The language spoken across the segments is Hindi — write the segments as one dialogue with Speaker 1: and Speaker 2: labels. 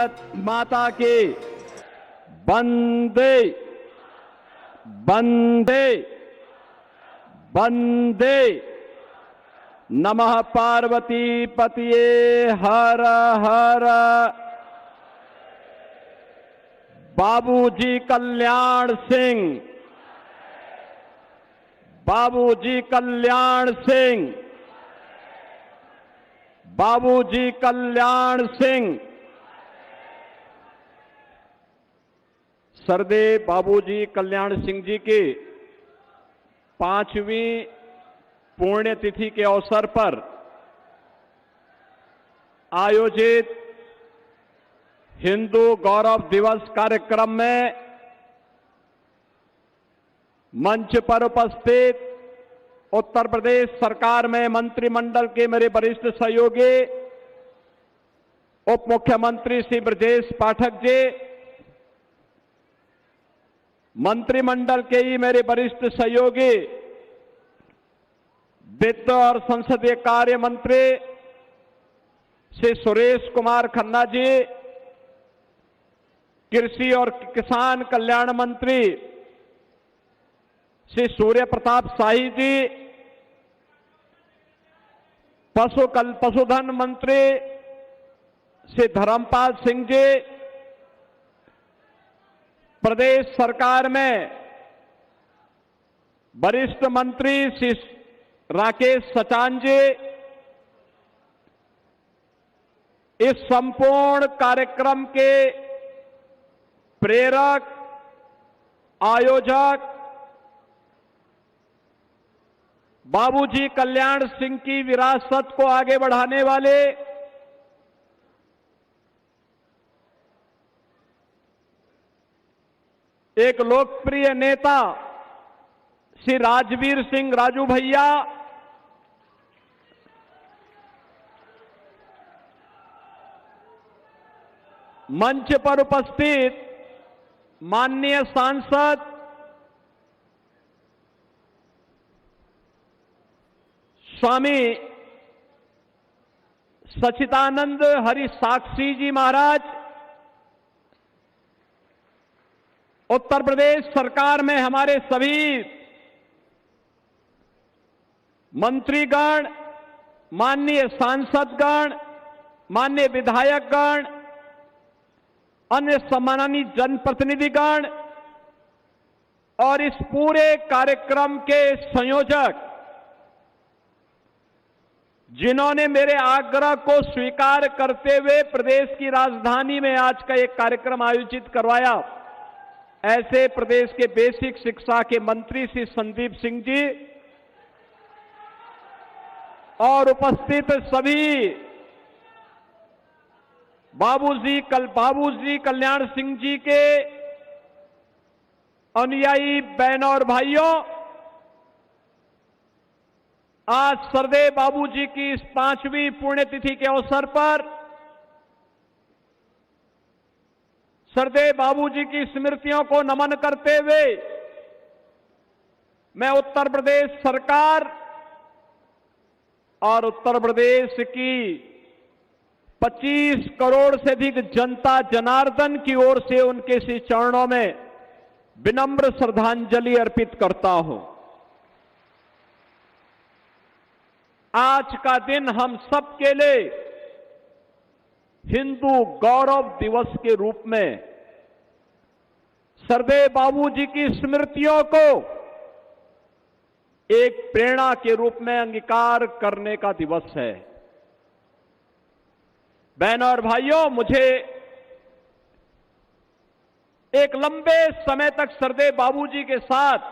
Speaker 1: भारत माता की वंदे वंदे वंदे नमः पार्वती पतिये हर हर बाबूजी कल्याण सिंह बाबूजी कल्याण सिंह बाबूजी कल्याण सिंह सरदेव बाबूजी कल्याण सिंह जी की 5वीं पुण्यतिथि के अवसर पर आयोजित हिंदू गौरव दिवस कार्यक्रम में मंच पर उपस्थित उत्तर प्रदेश सरकार में मंत्रिमंडल के मेरे वरिष्ठ सहयोगी उप मुख्यमंत्री श्री ब्रजेश पाठक जी, मंत्रिमंडल के ही मेरे वरिष्ठ सहयोगी वित्त और संसदीय कार्य मंत्री श्री सुरेश कुमार खन्ना जी, कृषि और किसान कल्याण मंत्री श्री सूर्य प्रताप शाही जी, पशुधन मंत्री श्री धर्मपाल सिंह जी, प्रदेश सरकार में वरिष्ठ मंत्री श्री राकेश सचान जी, इस संपूर्ण कार्यक्रम के प्रेरक, आयोजक, बाबूजी कल्याण सिंह की विरासत को आगे बढ़ाने वाले एक लोकप्रिय नेता श्री राजवीर सिंह राजू भैया, मंच पर उपस्थित माननीय सांसद स्वामी सच्चिदानंद हरि साक्षी जी महाराज, उत्तर प्रदेश सरकार में हमारे सभी मंत्रीगण, माननीय सांसदगण, माननीय विधायकगण, अन्य सम्मानित जनप्रतिनिधिगण और इस पूरे कार्यक्रम के संयोजक जिन्होंने मेरे आग्रह को स्वीकार करते हुए प्रदेश की राजधानी में आज का एक कार्यक्रम आयोजित करवाया, ऐसे प्रदेश के बेसिक शिक्षा के मंत्री श्री संदीप सिंह जी और उपस्थित सभी बाबूजी कल्याण सिंह जी के अनुयायी बहनों और भाइयों, आज सरदेव बाबूजी की इस 5वीं पुण्यतिथि के अवसर पर सरदेव बाबूजी की स्मृतियों को नमन करते हुए मैं उत्तर प्रदेश सरकार और उत्तर प्रदेश की 25 करोड़ से अधिक जनता जनार्दन की ओर से उनके श्री चरणों में विनम्र श्रद्धांजलि अर्पित करता हूं। आज का दिन हम सबके लिए हिंदू गौरव दिवस के रूप में सरदेव बाबूजी की स्मृतियों को एक प्रेरणा के रूप में अंगीकार करने का दिवस है। बहनों और भाइयों, मुझे एक लंबे समय तक सरदेव बाबूजी के साथ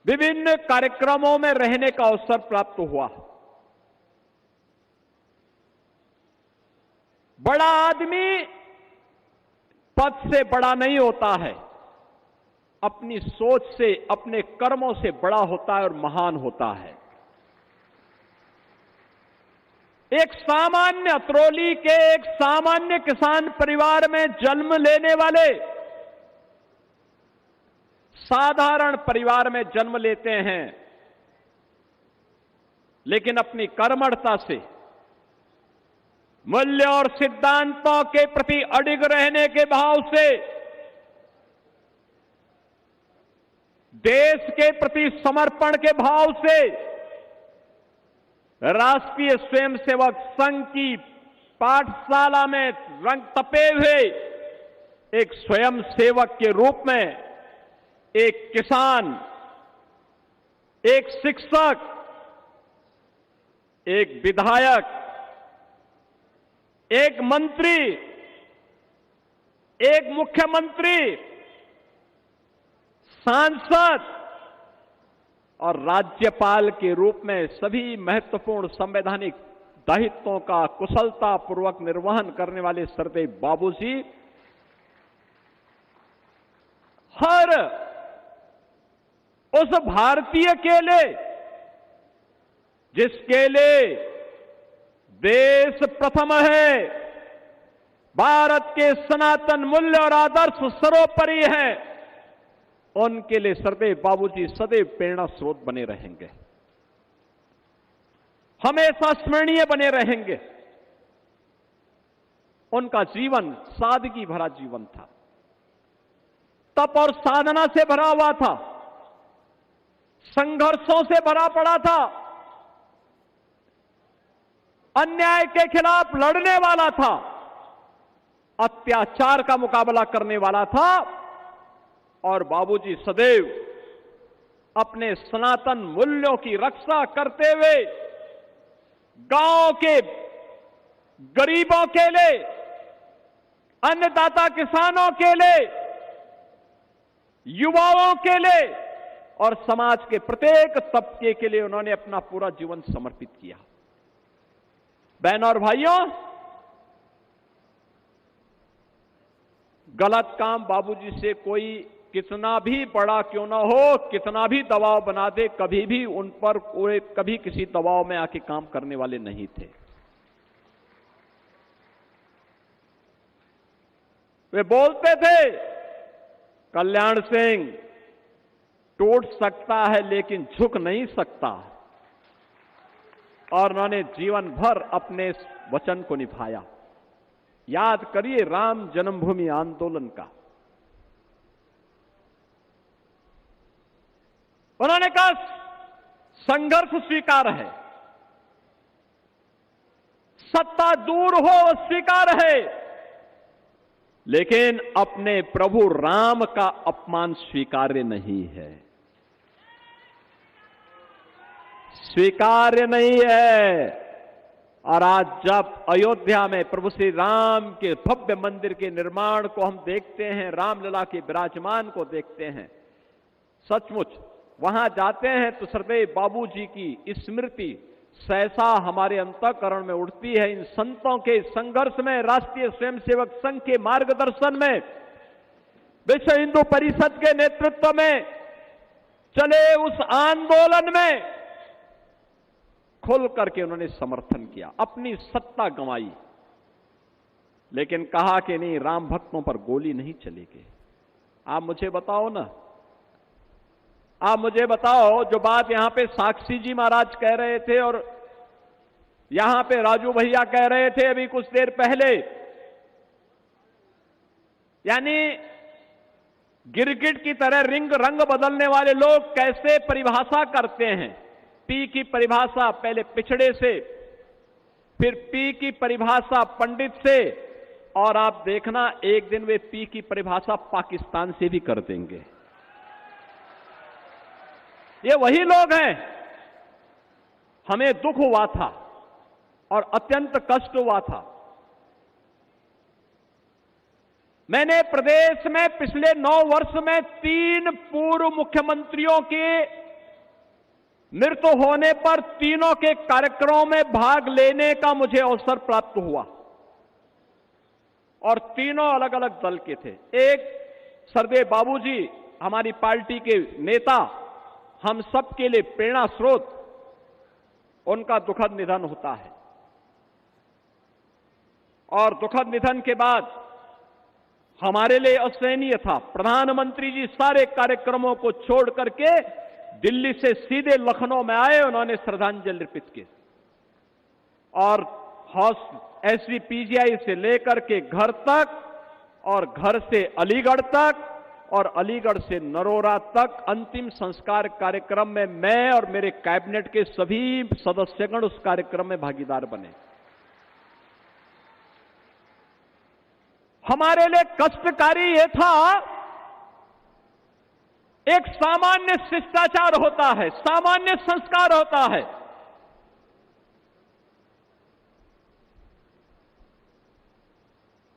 Speaker 1: विभिन्न कार्यक्रमों में रहने का अवसर प्राप्त हुआ। बड़ा आदमी पद से बड़ा नहीं होता है, अपनी सोच से, अपने कर्मों से बड़ा होता है और महान होता है। एक सामान्य अतरौली के एक सामान्य किसान परिवार में जन्म लेने वाले, साधारण परिवार में जन्म लेते हैं, लेकिन अपनी कर्मठता से मूल्य और सिद्धांतों के प्रति अडिग रहने के भाव से, देश के प्रति समर्पण के भाव से राष्ट्रीय स्वयंसेवक संघ की पाठशाला में रंग तपे हुए एक स्वयं सेवक के रूप में एक किसान, एक शिक्षक, एक विधायक, एक मंत्री, एक मुख्यमंत्री, सांसद और राज्यपाल के रूप में सभी महत्वपूर्ण संवैधानिक दायित्वों का कुशलता पूर्वक निर्वहन करने वाले सरदेव बाबूजी हर उस भारतीय के लिए जिसके लिए देश प्रथम है, भारत के सनातन मूल्य और आदर्श सर्वोपरि है, उनके लिए सरदेव बाबूजी सदैव प्रेरणा स्रोत बने रहेंगे, हमेशा स्मरणीय बने रहेंगे। उनका जीवन सादगी भरा जीवन था, तप और साधना से भरा हुआ था, संघर्षों से भरा पड़ा था, अन्याय के खिलाफ लड़ने वाला था, अत्याचार का मुकाबला करने वाला था। और बाबूजी सदैव अपने सनातन मूल्यों की रक्षा करते हुए गांव के गरीबों के लिए, अन्नदाता किसानों के लिए, युवाओं के लिए और समाज के प्रत्येक तबके के लिए उन्होंने अपना पूरा जीवन समर्पित किया। बहनों और भाइयों, गलत काम बाबूजी से कोई कितना भी बड़ा क्यों ना हो, कितना भी दबाव बना दे, कभी भी उन पर कोई कभी किसी दबाव में आके काम करने वाले नहीं थे। वे बोलते थे कल्याण सिंह टूट सकता है लेकिन झुक नहीं सकता, और उन्होंने जीवन भर अपने वचन को निभाया। याद करिए राम जन्मभूमि आंदोलन का, उन्होंने कहा संघर्ष स्वीकार है, सत्ता दूर हो स्वीकार है, लेकिन अपने प्रभु राम का अपमान स्वीकार्य नहीं है, स्वीकार्य नहीं है। और आज जब अयोध्या में प्रभु श्री राम के भव्य मंदिर के निर्माण को हम देखते हैं, रामलला के विराजमान को देखते हैं, सचमुच वहां जाते हैं तो सरदेव बाबूजी की स्मृति सहसा हमारे अंतःकरण में उठती है। इन संतों के संघर्ष में, राष्ट्रीय स्वयंसेवक संघ के मार्गदर्शन में, विश्व हिंदू परिषद के नेतृत्व में चले उस आंदोलन में खुल करके उन्होंने समर्थन किया, अपनी सत्ता गंवाई, लेकिन कहा कि नहीं, राम भक्तों पर गोली नहीं चलेगी। आप मुझे बताओ ना, आप मुझे बताओ, जो बात यहां पे साक्षी जी महाराज कह रहे थे और यहां पे राजू भैया कह रहे थे अभी कुछ देर पहले, यानी गिरगिट की तरह रंग बदलने वाले लोग कैसे परिभाषा करते हैं। पी की परिभाषा पहले पिछड़े से, फिर पी की परिभाषा पंडित से, और आप देखना एक दिन वे पी की परिभाषा पाकिस्तान से भी कर देंगे। ये वही लोग हैं। हमें दुख हुआ था और अत्यंत कष्ट हुआ था। मैंने प्रदेश में पिछले 9 वर्ष में 3 पूर्व मुख्यमंत्रियों के मृत्यु होने पर तीनों के कार्यक्रमों में भाग लेने का मुझे अवसर प्राप्त हुआ, और तीनों अलग अलग दल के थे। एक सरदेव बाबूजी हमारी पार्टी के नेता, हम सबके लिए प्रेरणा स्रोत, उनका दुखद निधन होता है, और दुखद निधन के बाद हमारे लिए असहनीय था। प्रधानमंत्री जी सारे कार्यक्रमों को छोड़ करके दिल्ली से सीधे लखनऊ में आए, उन्होंने श्रद्धांजलि अर्पित की और एसजीपीजीआई से लेकर के घर तक और घर से अलीगढ़ तक और अलीगढ़ से नरोरा तक अंतिम संस्कार कार्यक्रम में मैं और मेरे कैबिनेट के सभी सदस्यगण उस कार्यक्रम में भागीदार बने। हमारे लिए कष्टकारी यह था, एक सामान्य शिष्टाचार होता है, सामान्य संस्कार होता है।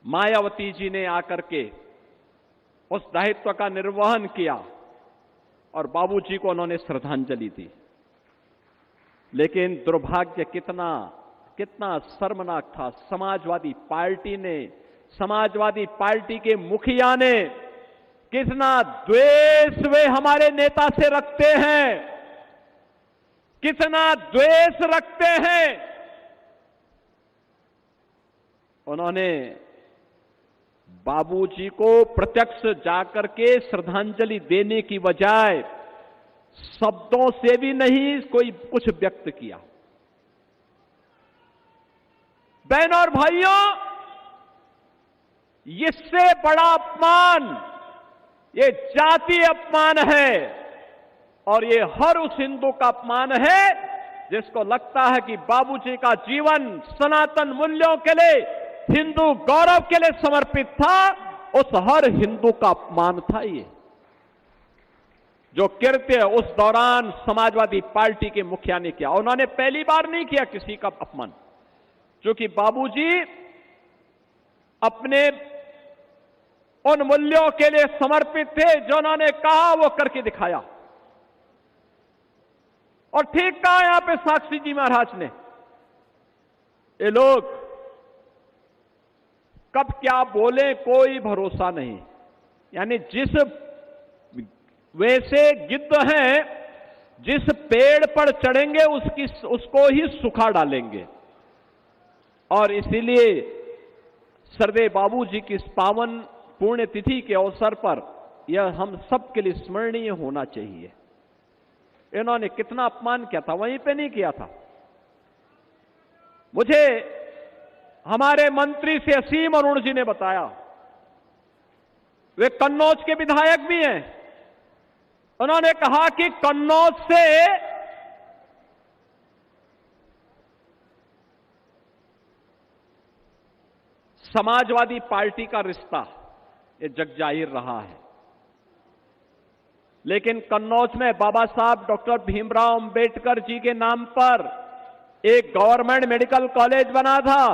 Speaker 1: मायावती जी ने आकर के उस दायित्व का निर्वहन किया और बाबूजी को उन्होंने श्रद्धांजलि दी। लेकिन दुर्भाग्य कितना कितना शर्मनाक था, समाजवादी पार्टी ने, समाजवादी पार्टी के मुखिया ने कितना द्वेष वे हमारे नेता से रखते हैं, कितना द्वेष रखते हैं। उन्होंने बाबूजी को प्रत्यक्ष जाकर के श्रद्धांजलि देने की बजाय शब्दों से भी नहीं कोई कुछ व्यक्त किया। बहनों और भाइयों, इससे बड़ा अपमान ये जातीय अपमान है और ये हर उस हिंदू का अपमान है जिसको लगता है कि बाबूजी का जीवन सनातन मूल्यों के लिए, हिंदू गौरव के लिए समर्पित था। उस हर हिंदू का अपमान था ये, जो कृत्य उस दौरान समाजवादी पार्टी के मुखिया ने किया। उन्होंने पहली बार नहीं किया किसी का अपमान, क्योंकि बाबूजी अपने उन मूल्यों के लिए समर्पित थे जो उन्होंने कहा वो करके दिखाया। और ठीक कहा यहां पे साक्षी जी महाराज ने, ये लोग कब क्या बोले कोई भरोसा नहीं। यानी जिस वैसे गिद्ध हैं, जिस पेड़ पर चढ़ेंगे उसको ही सुखा डालेंगे। और इसीलिए सरदेव बाबूजी की इस पावन पुण्यतिथि के अवसर पर यह हम सब के लिए स्मरणीय होना चाहिए। इन्होंने कितना अपमान किया था, वहीं पे नहीं किया था। मुझे हमारे मंत्री से असीम अरुण जी ने बताया, वे कन्नौज के विधायक भी हैं। उन्होंने कहा कि कन्नौज से समाजवादी पार्टी का रिश्ता ये जगजाहिर रहा है, लेकिन कन्नौज में बाबा साहब डॉक्टर भीमराव अंबेडकर जी के नाम पर एक गवर्नमेंट मेडिकल कॉलेज बना था।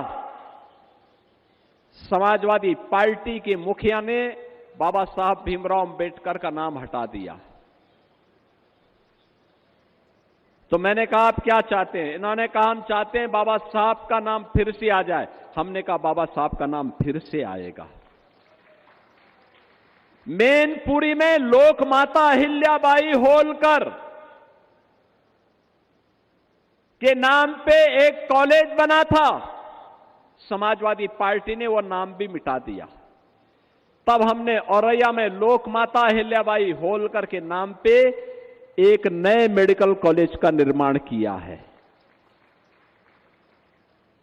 Speaker 1: समाजवादी पार्टी के मुखिया ने बाबा साहब भीमराव अंबेडकर का नाम हटा दिया। तो मैंने कहा आप क्या चाहते हैं? इन्होंने कहा हम चाहते हैं बाबा साहब का नाम फिर से आ जाए। हमने कहा बाबा साहब का नाम फिर से आएगा। मैनपुरी में लोक माता अहिल्याबाई होलकर के नाम पे एक कॉलेज बना था, समाजवादी पार्टी ने वो नाम भी मिटा दिया। तब हमने औरैया में लोक माता अहिल्याबाई होलकर के नाम पे एक नए मेडिकल कॉलेज का निर्माण किया है।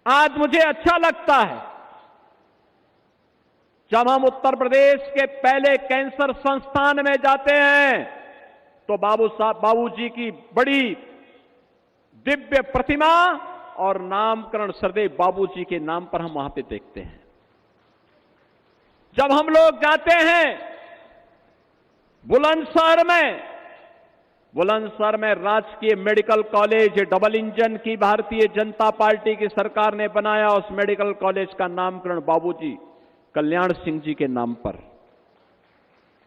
Speaker 1: आज मुझे अच्छा लगता है जब हम उत्तर प्रदेश के पहले कैंसर संस्थान में जाते हैं तो बाबूजी की बड़ी दिव्य प्रतिमा और नामकरण सरदेव बाबूजी के नाम पर हम वहां पे देखते हैं। जब हम लोग जाते हैं बुलंदशहर में राजकीय मेडिकल कॉलेज डबल इंजन की भारतीय जनता पार्टी की सरकार ने बनाया, उस मेडिकल कॉलेज का नामकरण बाबूजी कल्याण सिंह जी के नाम पर।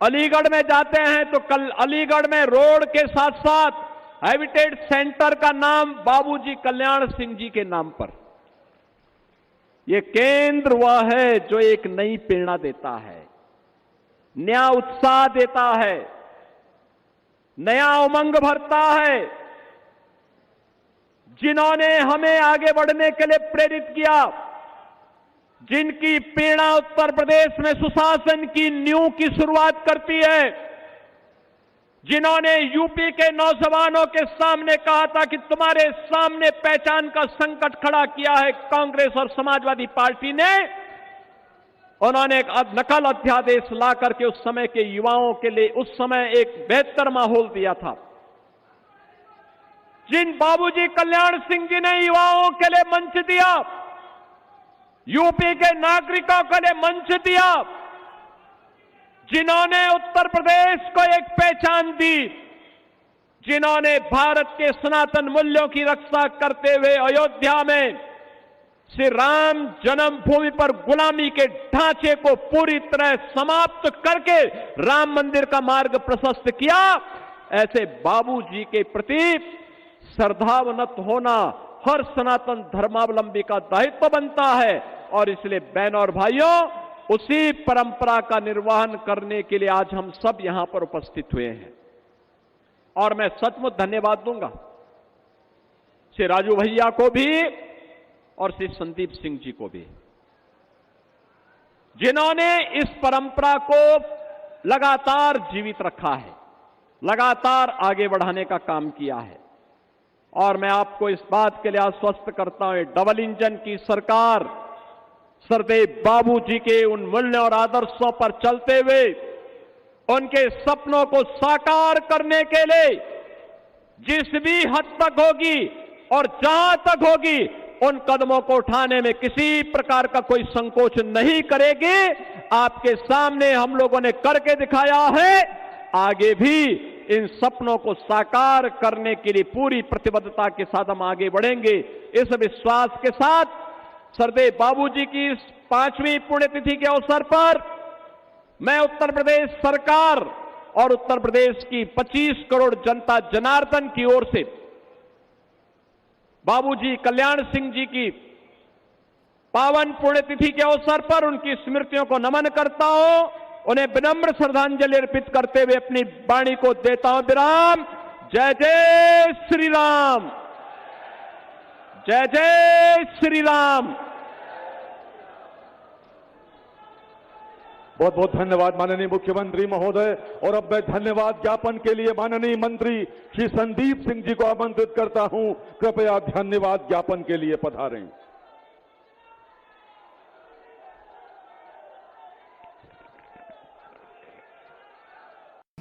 Speaker 1: अलीगढ़ में जाते हैं तो कल अलीगढ़ में रोड के साथ साथ हैबिटेट सेंटर का नाम बाबूजी कल्याण सिंह जी के नाम पर। यह केंद्र वह है जो एक नई प्रेरणा देता है, नया उत्साह देता है, नया उमंग भरता है, जिन्होंने हमें आगे बढ़ने के लिए प्रेरित किया, जिनकी प्रेरणा उत्तर प्रदेश में सुशासन की नींव की शुरुआत करती है, जिन्होंने यूपी के नौजवानों के सामने कहा था कि तुम्हारे सामने पहचान का संकट खड़ा किया है कांग्रेस और समाजवादी पार्टी ने, उन्होंने एक नकल अध्यादेश ला करके उस समय के युवाओं के लिए उस समय एक बेहतर माहौल दिया था। जिन बाबूजी कल्याण सिंह जी ने युवाओं के लिए मंच दिया, यूपी के नागरिकों के लिए मंच दिया, जिन्होंने उत्तर प्रदेश को एक पहचान दी, जिन्होंने भारत के सनातन मूल्यों की रक्षा करते हुए अयोध्या में श्री राम जन्मभूमि पर गुलामी के ढांचे को पूरी तरह समाप्त करके राम मंदिर का मार्ग प्रशस्त किया, ऐसे बाबूजी के प्रति श्रद्धावनत होना हर सनातन धर्मावलंबी का दायित्व बनता है। और इसलिए बहनों और भाइयों, उसी परंपरा का निर्वहन करने के लिए आज हम सब यहां पर उपस्थित हुए हैं। और मैं सचमुच धन्यवाद दूंगा श्री राजू भैया को भी और श्री संदीप सिंह जी को भी, जिन्होंने इस परंपरा को लगातार जीवित रखा है, लगातार आगे बढ़ाने का काम किया है। और मैं आपको इस बात के लिए आश्वस्त करता हूं, डबल इंजन की सरकार सरदेव बाबूजी के उन मूल्यों और आदर्शों पर चलते हुए उनके सपनों को साकार करने के लिए जिस भी हद तक होगी और जहां तक होगी उन कदमों को उठाने में किसी प्रकार का कोई संकोच नहीं करेगी। आपके सामने हम लोगों ने करके दिखाया है, आगे भी इन सपनों को साकार करने के लिए पूरी प्रतिबद्धता के साथ हम आगे बढ़ेंगे। इस विश्वास के साथ सरदेव बाबूजी की इस 5वीं पुण्यतिथि के अवसर पर मैं उत्तर प्रदेश सरकार और उत्तर प्रदेश की 25 करोड़ जनता जनार्दन की ओर से बाबूजी कल्याण सिंह जी की पावन पुण्यतिथि के अवसर पर उनकी स्मृतियों को नमन करता हूं, उन्हें विनम्र श्रद्धांजलि अर्पित करते हुए अपनी वाणी को देता हूं विराम। जय जय श्री राम, जय जय श्री राम।
Speaker 2: बहुत बहुत धन्यवाद माननीय मुख्यमंत्री महोदय। और अब मैं धन्यवाद ज्ञापन के लिए माननीय मंत्री श्री संदीप सिंह जी को आमंत्रित करता हूं, कृपया धन्यवाद ज्ञापन के लिए पधारें।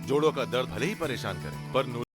Speaker 3: जोड़ों का दर्द भले ही परेशान करे, पर